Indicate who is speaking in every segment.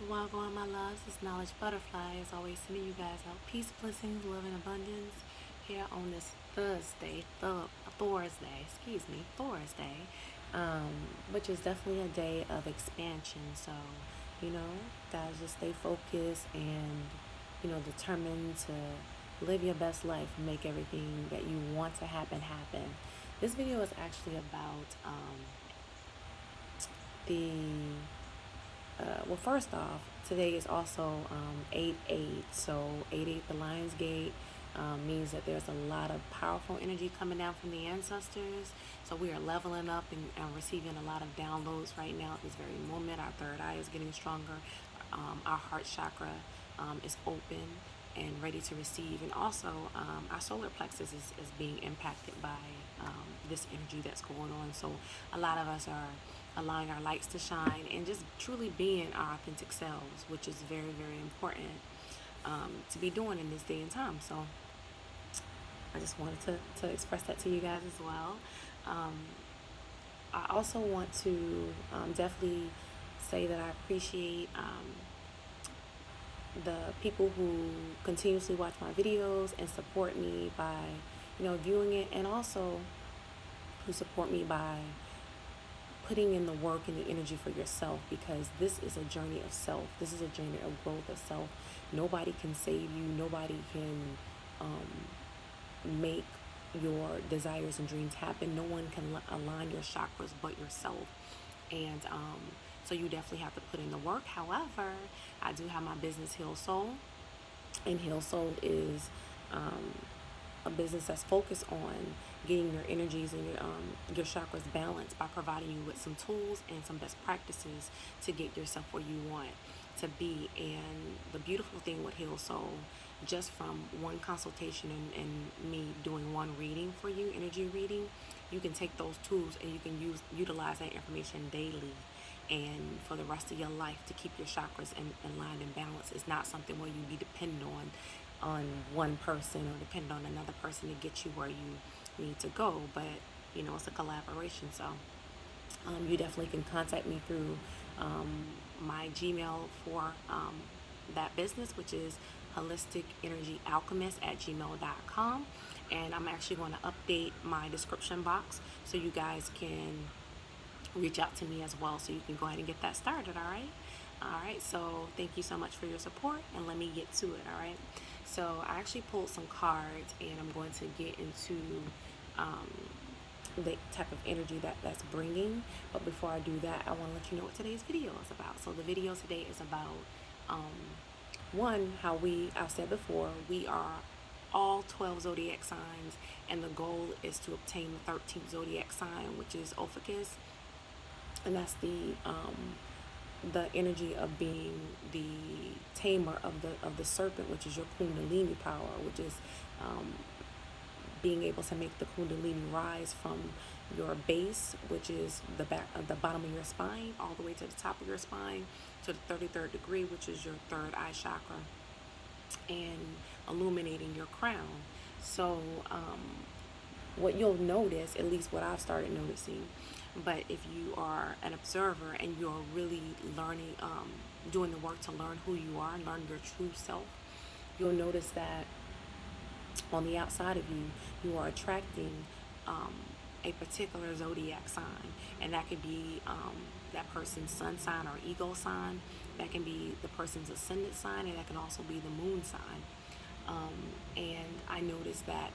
Speaker 1: Wagwan, my loves, it's Knowledge Butterfly. As always, sending you guys out peace, blessings, love, and abundance here on this Thursday, um, which is definitely a day of expansion. So, guys, just stay focused and, determined to live your best life and make everything that you want to happen. This video is actually about the well, first off, today is also 8/8. So 8/8, the Lion's Gate, means that there's a lot of powerful energy coming down from the ancestors. So we are leveling up and receiving a lot of downloads right now at this very moment. Our third eye is getting stronger. Our heart chakra is open and ready to receive. And also, our solar plexus is being impacted by this energy that's going on. So a lot of us are allowing our lights to shine and just truly being our authentic selves, which is very, very important to be doing in this day and time. So I just wanted to express that to you guys as well. I also want to definitely say that I appreciate the people who continuously watch my videos and support me by, viewing it, and also who support me by putting in the work and the energy for yourself, because this is a journey of self. This is a journey of growth of self. Nobody can save you. Nobody can make your desires and dreams happen. No one can align your chakras but yourself. And so you definitely have to put in the work. However, I do have my business, Heal Soul. And Heal Soul is a business that's focused on getting your energies and your chakras balanced by providing you with some tools and some best practices to get yourself where you want to be. And the beautiful thing with Heal Soul, just from one consultation and me doing one reading for you, energy reading, you can take those tools and you can utilize that information daily and for the rest of your life to keep your chakras in line and balance. It's not something where you be dependent on one person or depend on another person to get you where you need to go, but it's a collaboration. So you definitely can contact me through my Gmail for that business, which is holisticenergyalchemist@gmail.com. And I'm actually going to update my description box so you guys can reach out to me as well, so you can go ahead and get that started. All right, so thank you so much for your support, and let me get to it. All right, so I actually pulled some cards, and I'm going to get into the type of energy that's bringing. But before I do that, I want to let you know what today's video is about. So the video today is about one, how I've said before, we are all 12 zodiac signs, and the goal is to obtain the 13th zodiac sign, which is Ophiuchus, and that's the energy of being the tamer of the serpent, which is your kundalini power, which is being able to make the kundalini rise from your base, which is the bottom of your spine, all the way to the top of your spine, to the 33rd degree, which is your third eye chakra, and illuminating your crown. So what you'll notice, at least what I've started noticing, but if you are an observer and you're really learning, doing the work to learn who you are and learn your true self, you'll notice that on the outside of you, you are attracting a particular zodiac sign. And that could be that person's sun sign or ego sign. That can be the person's ascendant sign, and that can also be the moon sign. And I noticed that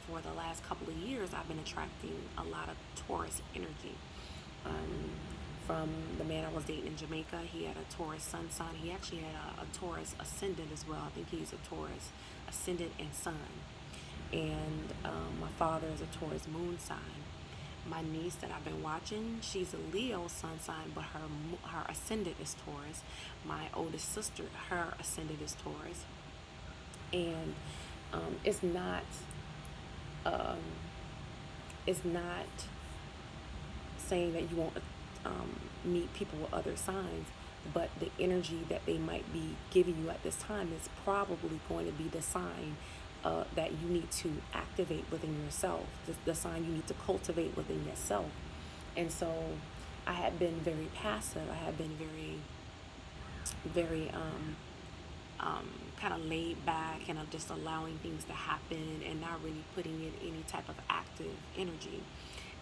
Speaker 1: for the last couple of years, I've been attracting a lot of Taurus energy. From the man I was dating in Jamaica, he had a Taurus sun sign. He actually had a Taurus ascendant as well. I think he's a Taurus ascendant and sun. And my father is a Taurus moon sign. My niece that I've been watching, she's a Leo sun sign, but her ascendant is Taurus. My oldest sister, her ascendant is Taurus. And it's not saying that you won't meet people with other signs, but the energy that they might be giving you at this time is probably going to be the sign that you need to activate within yourself, the sign you need to cultivate within yourself. And so I had been very passive. I had been very very kind of laid back and just allowing things to happen and not really putting in any type of active energy.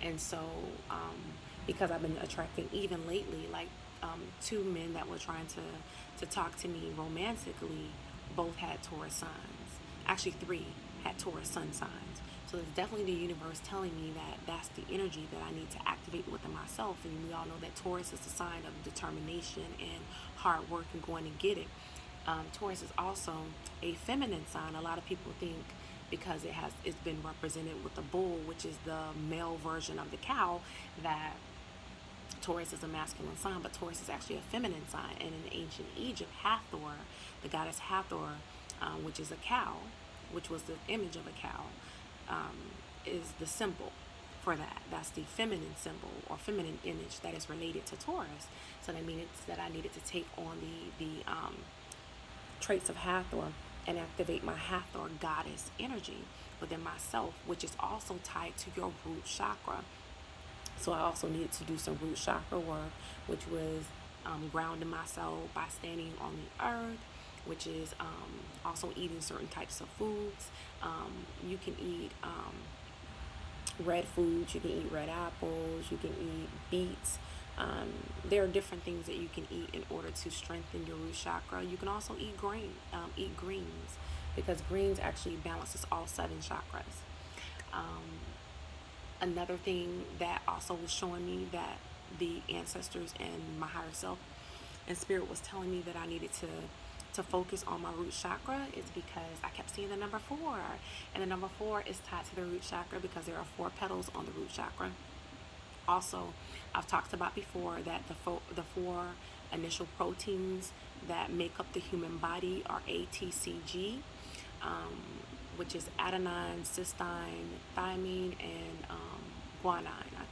Speaker 1: And so, because I've been attracting, even lately, like two men that were trying to talk to me romantically, both had Taurus signs. Actually, three had Taurus sun signs. So it's definitely the universe telling me that that's the energy that I need to activate within myself. And we all know that Taurus is a sign of determination and hard work and going to get it. Taurus is also a feminine sign. A lot of people think because it's been represented with the bull, which is the male version of the cow, that Taurus is a masculine sign, but Taurus is actually a feminine sign. And in ancient Egypt, Hathor, the goddess Hathor, which is a cow, which was the image of a cow, is the symbol for that. That's the feminine symbol or feminine image that is related to Taurus. So that means that I needed to take on the traits of Hathor and activate my Hathor goddess energy within myself, which is also tied to your root chakra. So I also needed to do some root chakra work, which was grounding myself by standing on the earth, which is also eating certain types of foods. You can eat red foods, you can eat red apples, you can eat beets. There are different things that you can eat in order to strengthen your root chakra. You can also eat greens, because greens actually balances all 7 chakras. Another thing that also was showing me that the ancestors and my higher self and spirit was telling me that I needed to focus on my root chakra is because I kept seeing the number 4, and the number 4 is tied to the root chakra because there are 4 petals on the root chakra. Also, I've talked about before that the 4 initial proteins that make up the human body are ATCG, which is adenine, cysteine, thymine, and guanine. I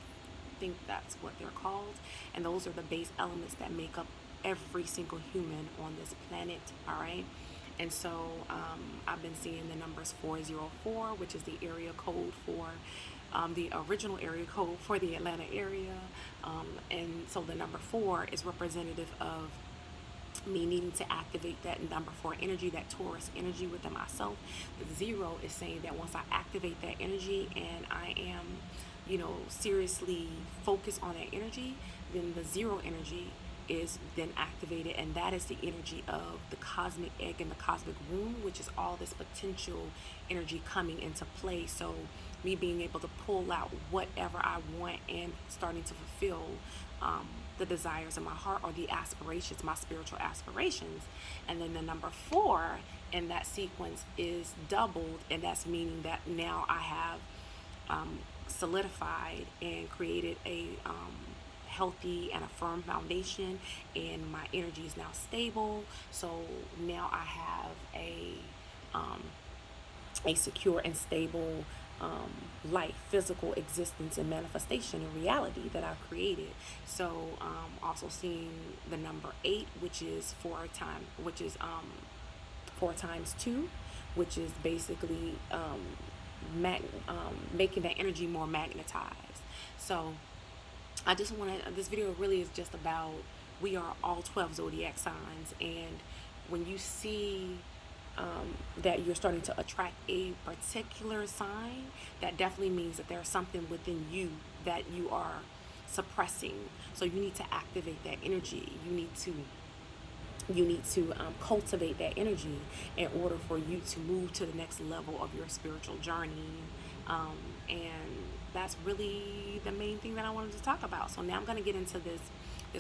Speaker 1: think that's what they're called. And those are the base elements that make up every single human on this planet, all right? And so I've been seeing the numbers 404, which is the area code for the original area code for the Atlanta area. And so the number 4 is representative of me needing to activate that number 4 energy, that Taurus energy within myself. The 0 is saying that once I activate that energy and I am, seriously focused on that energy, then the 0 energy is then activated, and that is the energy of the cosmic egg and the cosmic womb, which is all this potential energy coming into play. So me being able to pull out whatever I want and starting to fulfill the desires of my heart, or the aspirations, my spiritual aspirations. And then the number 4 in that sequence is doubled, and that's meaning that now I have solidified and created a healthy and a firm foundation, and my energy is now stable. So now I have a secure and stable life, physical existence and manifestation and reality that I've created. So also seeing the number 8, which is 4 times 2, which is basically making that energy more magnetized. So I just this video really is just about, we are all 12 zodiac signs, and when you see that you're starting to attract a particular sign, that definitely means that there's something within you that you are suppressing. So you need to activate that energy. You need to cultivate that energy in order for you to move to the next level of your spiritual journey. And that's really the main thing that I wanted to talk about. So now I'm going to get into this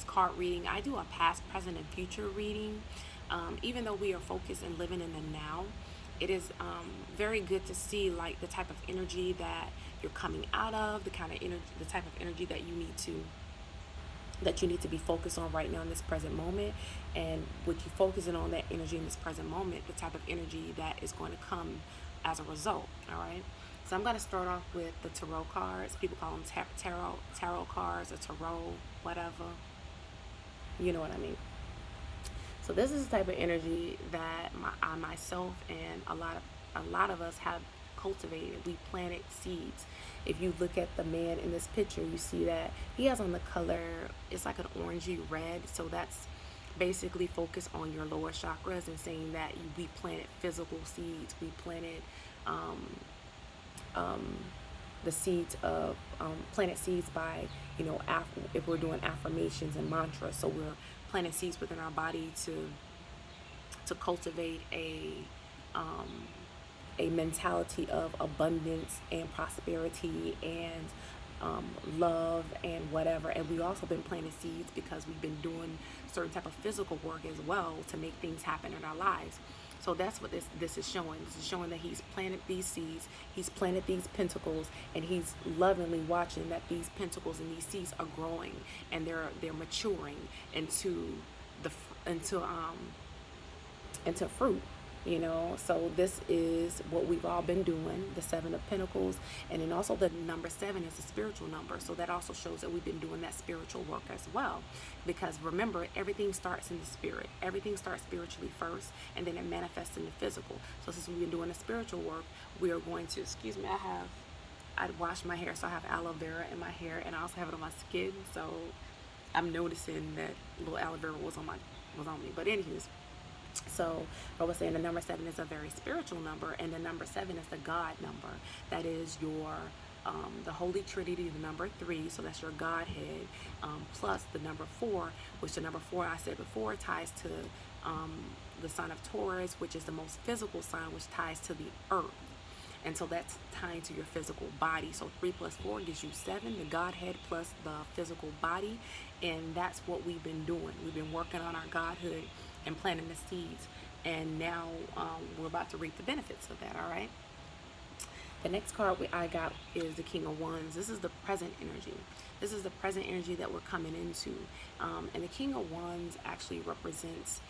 Speaker 1: card reading. I do a past, present, and future reading. Even though we are focused and living in the now, it is very good to see like the type of energy that you're coming out of, the type of energy that you need to be focused on right now in this present moment. And with you focusing on that energy in this present moment, the type of energy that is going to come as a result. All right. So I'm going to start off with the tarot cards. People call them tarot cards, or tarot, whatever. You know what I mean. So this is the type of energy that I myself and a lot of us have cultivated. We planted seeds. If you look at the man in this picture, you see that he has on the color, it's like an orangey red. So that's basically focus on your lower chakras and saying that we planted physical seeds. We planted the seeds of planted seeds by, if we're doing affirmations and mantras. So we're planting seeds within our body to cultivate a mentality of abundance and prosperity and love and whatever. And we've also been planting seeds because we've been doing certain type of physical work as well to make things happen in our lives. So that's what this is showing. This is showing that he's planted these seeds, he's planted these pentacles, and he's lovingly watching that these pentacles and these seeds are growing and they're maturing into fruit. So this is what we've all been doing, the 7 of Pentacles. And then also the number 7 is a spiritual number. So that also shows that we've been doing that spiritual work as well. Because remember, everything starts in the spirit. Everything starts spiritually first, and then it manifests in the physical. So since we've been doing the spiritual work, we are going to, I washed my hair, so I have aloe vera in my hair, and I also have it on my skin. So I'm noticing that little aloe vera was on me. But anyways, so I was saying the number 7 is a very spiritual number, and the number 7 is the God number. That is your the Holy Trinity, the number 3, so that's your Godhead, plus the number 4, which the number 4 I said before ties to the sign of Taurus, which is the most physical sign, which ties to the earth. And so that's tying to your physical body. So 3 plus 4 gives you 7, the Godhead plus the physical body. And that's what we've been doing. We've been working on our Godhood and planting the seeds. And now we're about to reap the benefits of that, all right? The next card I got is the King of Wands. This is the present energy. This is the present energy that we're coming into. And the King of Wands actually represents,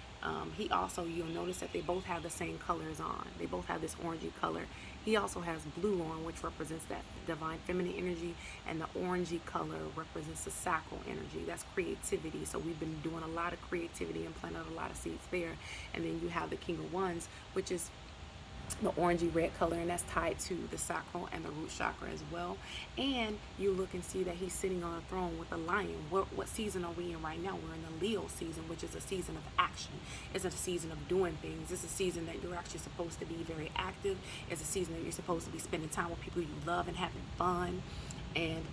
Speaker 1: he also, you'll notice that they both have the same colors on. They both have this orangey color. He also has blue on, which represents that divine feminine energy, and the orangey color represents the sacral energy. That's creativity. So we've been doing a lot of creativity and planting a lot of seeds there. And then you have the King of Wands, which is the orangey red color, and that's tied to the sacral and the root chakra as well. And you look and see that he's sitting on a throne with a lion. What season are we in right now? We're in the Leo season, which is a season of action. It's a season of doing things. It's a season that you're actually supposed to be very active. It's a season that you're supposed to be spending time with people you love and having fun. And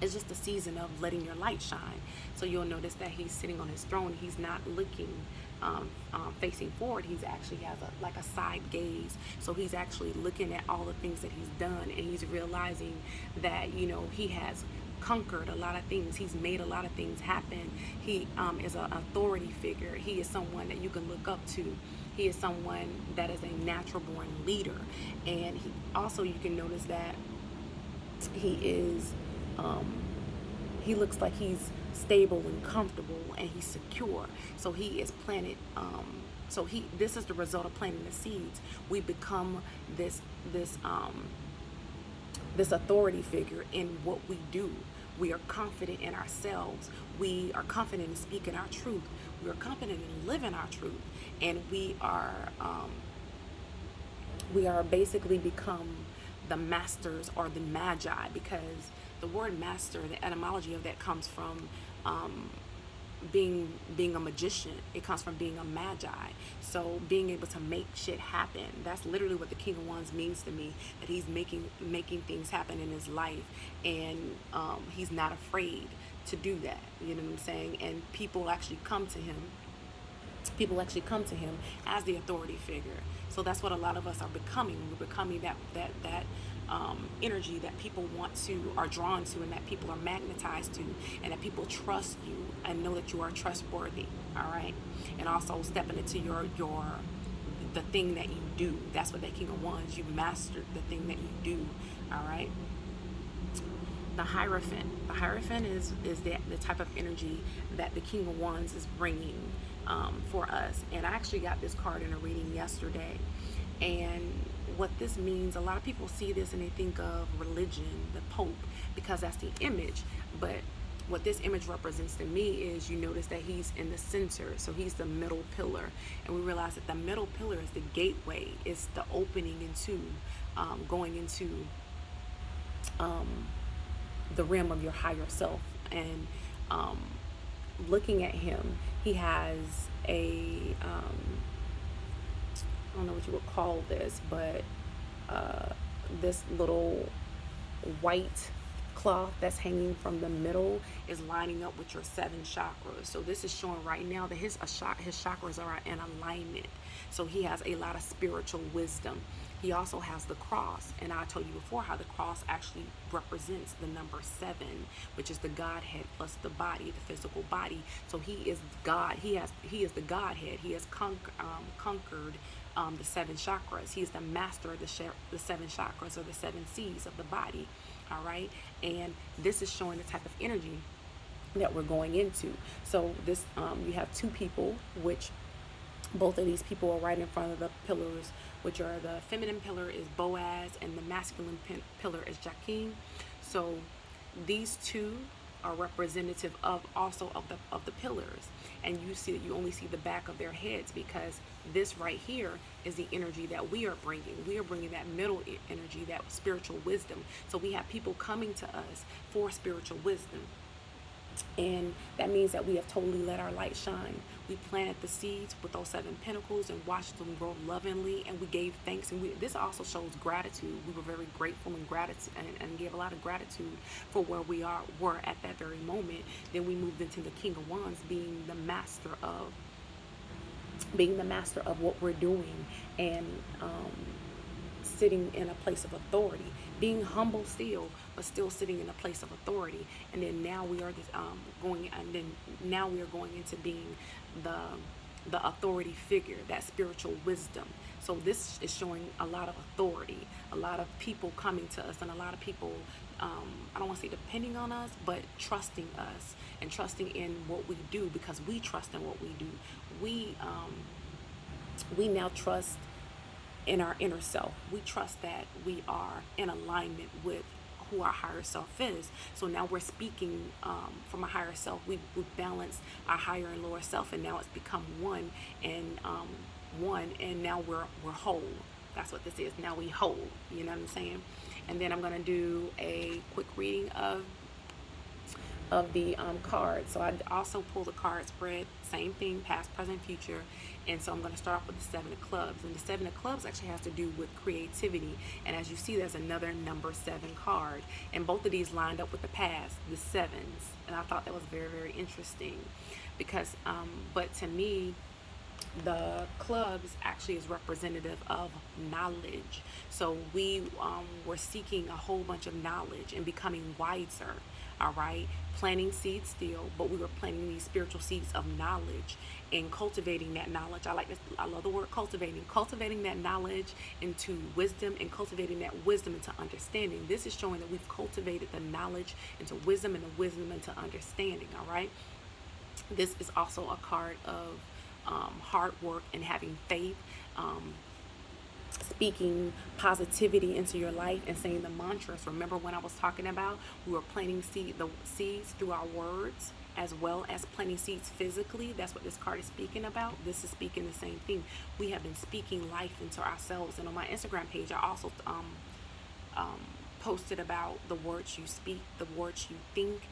Speaker 1: it's just a season of letting your light shine. So you'll notice that he's sitting on his throne. He's not looking facing forward. He's actually has a side gaze. So he's actually looking at all the things that he's done, and he's realizing that he has conquered a lot of things. He's made a lot of things happen. He is an authority figure. He is someone that you can look up to. He is someone that is a natural born leader. And he also, you can notice that he is he looks like he's stable and comfortable, and he's secure. So he is planted. This is the result of planting the seeds. We become this authority figure in what we do. We are confident in ourselves. We are confident in speaking our truth. We are confident in living our truth, and we are basically become the masters or the magi, because the word master, the etymology of that comes from being a magician. It comes from being a magi. So being able to make shit happen. That's literally what the King of Wands means to me. That he's making things happen in his life, and he's not afraid to do that. You know what I'm saying? And people actually come to him. People actually come to him as the authority figure. So that's what a lot of us are becoming. We're becoming that energy that people are drawn to, and that people are magnetized to, and that people trust you and know that you are trustworthy. All right. And also stepping into the thing that you do. That's what that King of Wands, you mastered the thing that you do. All right. The Hierophant. The Hierophant is the type of energy that the King of Wands is bringing for us. And I actually got this card in a reading yesterday. And what this means, a lot of people see this and they think of religion, the Pope, because that's the image. But what this image represents to me is, you notice that he's in the center. So he's the middle pillar. And we realize that the middle pillar is the gateway. It's the opening into, going into the realm of your higher self. And looking at him, he has a, I don't know what you would call this, but this little white cloth that's hanging from the middle is lining up with your 7 chakras. So this is showing right now that his chakras are in alignment. So he has a lot of spiritual wisdom. He also has the cross, and I told you before how the cross actually represents the number 7, which is the Godhead plus the body, the physical body. So he is God. He is the Godhead. He has conquered the 7 chakras. He is the master of the 7 chakras, or the 7 C's of the body. All right, and this is showing the type of energy that we're going into. So this, you have 2 people, which both of these people are right in front of the pillars, which are the feminine pillar is Boaz and the masculine pillar is Jacqueline. So these 2 are representative of also of the pillars, and you only see the back of their heads, because this right here is the energy that we are bringing that middle energy, that spiritual wisdom. So we have people coming to us for spiritual wisdom, and that means that we have totally let our light shine. We planted the seeds with those 7 pentacles and watched them grow lovingly, and we gave thanks. And this also shows gratitude. We were very grateful and gratitude, and gave a lot of gratitude for where were at that very moment. Then we moved into the King of Wands, being the master of what we're doing, and sitting in a place of authority, being humble still, but still sitting in a place of authority. And then now we are going into being the authority figure, that spiritual wisdom. So this is showing a lot of authority, a lot of people coming to us, and a lot of people, I don't want to say depending on us, but trusting us and trusting in what we do, because we trust in what we do. We now trust in our inner self. We trust that we are in alignment with who our higher self is. So now we're speaking from a higher self. We balance our higher and lower self, and now it's become one, and now we're whole. That's what this is. Now we whole. You know what I'm saying? And then I'm gonna do a quick reading of the cards. So I also pulled the card spread, same thing, past, present, future. And so I'm going to start off with the 7 of clubs, and the 7 of clubs actually has to do with creativity. And as you see, there's another number 7 card, and both of these lined up with the past, the 7s. And I thought that was very, very interesting, because but to me, the clubs actually is representative of knowledge. So we were seeking a whole bunch of knowledge and becoming wiser. All right, planting seeds still, but we were planting these spiritual seeds of knowledge and cultivating that knowledge. I love the word cultivating that knowledge into wisdom, and cultivating that wisdom into understanding. This is showing that we've cultivated the knowledge into wisdom, and the wisdom into understanding. All right, this is also a card of hard work and having faith, speaking positivity into your life and saying the mantras. Remember when I was talking about we were planting the seeds through our words, as well as planting seeds physically? That's what this card is speaking about. This is speaking the same thing. We have been speaking life into ourselves. And on my Instagram page, I also posted about the words you speak, the words you think,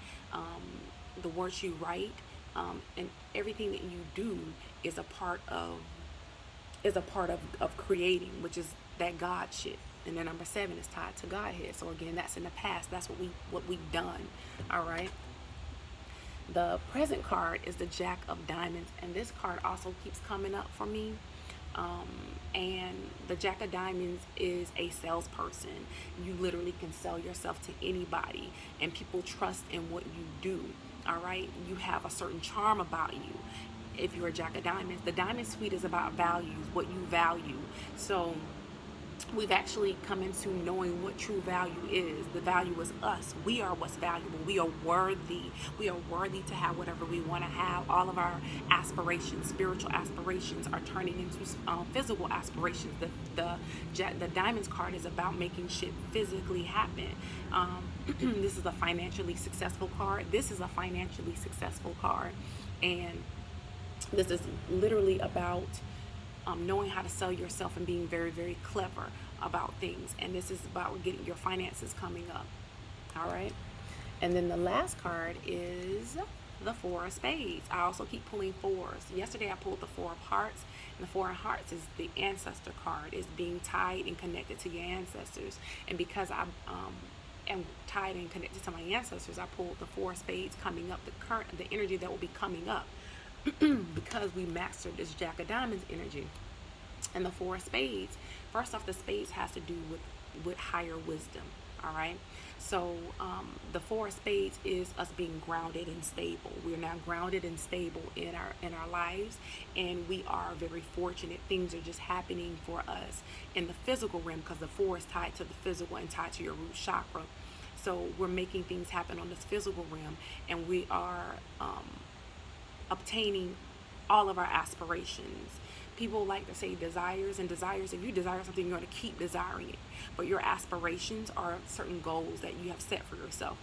Speaker 1: the words you write, and everything that you do is a part of creating, which is that God shit. And then number 7 is tied to Godhead. So again, that's in the past. That's what we've done. All right. The present card is the Jack of Diamonds, and this card also keeps coming up for me. And the Jack of Diamonds is a salesperson. You literally can sell yourself to anybody, and people trust in what you do. All right. You have a certain charm about you. If you're a Jack of Diamonds, the Diamond Suite is about values, what you value. So we've actually come into knowing what true value is. The value is us. We are what's valuable. We are worthy. We are worthy to have whatever we want to have. All of our aspirations, spiritual aspirations, are turning into physical aspirations. The Diamonds card is about making shit physically happen. This is a financially successful card. This is a financially successful card. And this is literally about knowing how to sell yourself and being very, very clever about things. And this is about getting your finances coming up. All right. And then the last card is the Four of Spades. I also keep pulling fours. Yesterday I pulled the Four of Hearts, and the Four of Hearts is the ancestor card. It's being tied and connected to your ancestors. And because I am tied and connected to my ancestors, I pulled the Four of Spades coming up, the energy that will be coming up because we mastered this Jack of Diamonds energy. And the Four of Spades, first off, the spades has to do with higher wisdom. All right. So the Four of Spades is us being grounded and stable. We're now grounded and stable in our lives, and we are very fortunate. Things are just happening for us in the physical realm, because the four is tied to the physical and tied to your root chakra. So we're making things happen on this physical realm, and we are obtaining all of our aspirations. People like to say desires, and desires, if you desire something, you're going to keep desiring it. But your aspirations are certain goals that you have set for yourself.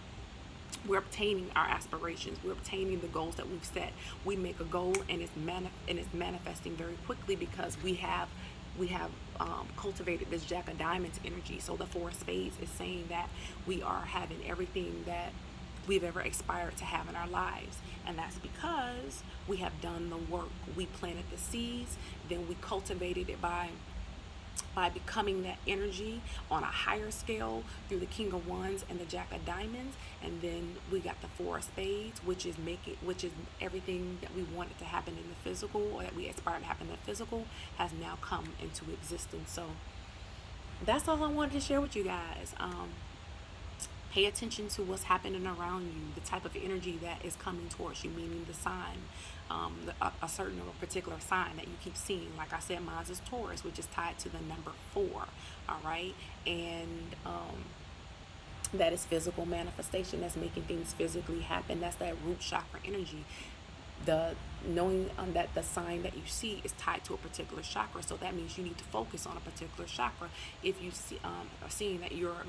Speaker 1: We're obtaining our aspirations. We're obtaining the goals that we've set. We make a goal, and it's manifesting very quickly, because we have cultivated this Jack of Diamonds energy. So the Four of Spades is saying that we are having everything that we've ever aspired to have in our lives. And that's because we have done the work. We planted the seeds, then we cultivated it by becoming that energy on a higher scale through the King of Wands and the Jack of Diamonds. And then we got the Four of Spades, which is everything that we wanted to happen in the physical, or that we aspired to happen in the physical, has now come into existence. So that's all I wanted to share with you guys. Pay attention to what's happening around you, the type of energy that is coming towards you, meaning the sign, a certain or particular sign that you keep seeing. Like I said, mine is Taurus, which is tied to the number 4, all right? And that is physical manifestation. That's making things physically happen. That's that root chakra energy. The knowing that the sign that you see is tied to a particular chakra, so that means you need to focus on a particular chakra. If you see, are seeing that you're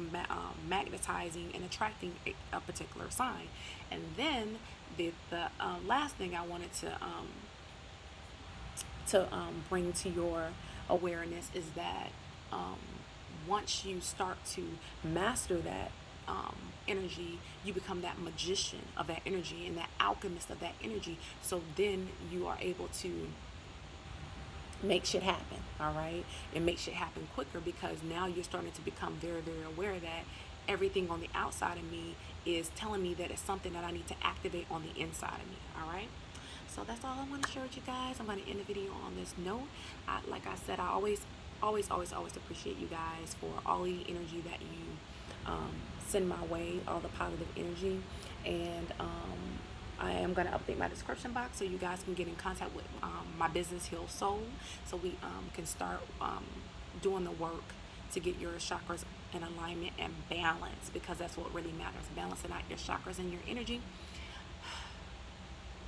Speaker 1: magnetizing and attracting a particular sign. And then the last thing I wanted to bring to your awareness is that once you start to master that energy, you become that magician of that energy and that alchemist of that energy. So then you are able to make shit happen, all right? And make shit happen quicker, because now you're starting to become very, very aware that everything on the outside of me is telling me that it's something that I need to activate on the inside of me, all right? So that's all I want to share with you guys. I'm going to end the video on this note. Like I said, I always appreciate you guys for all the energy that you send my way, all the positive energy. And I am going to update my description box so you guys can get in contact with my business, Heal Soul, so we can start doing the work to get your chakras in alignment and balance, because that's what really matters, balancing out your chakras and your energy.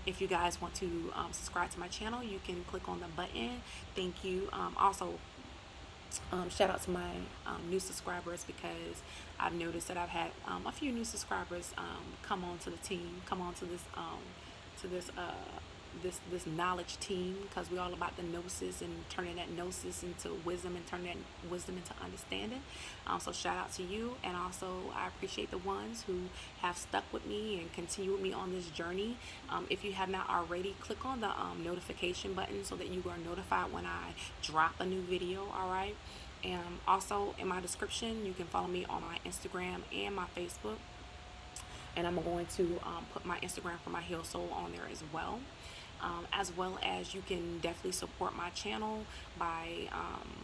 Speaker 1: If you guys want to subscribe to my channel, you can click on the button. Thank you. Also, shout out to my new subscribers, because I've noticed that I've had a few new subscribers come on to the team, come on to this knowledge team, because we're all about the gnosis and turning that gnosis into wisdom and turning that wisdom into understanding. So shout out to you, and also I appreciate the ones who have stuck with me and continue with me on this journey. If you have not already, click on the notification button so that you are notified when I drop a new video, all right? And also in my description, you can follow me on my Instagram and my Facebook. And I'm going to put my Instagram for my Heal Soul on there as well. As well as you can definitely support my channel by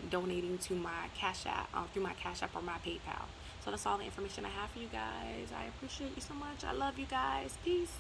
Speaker 1: donating to my CashApp, through my CashApp or my PayPal. So that's all the information I have for you guys. I appreciate you so much. I love you guys. Peace.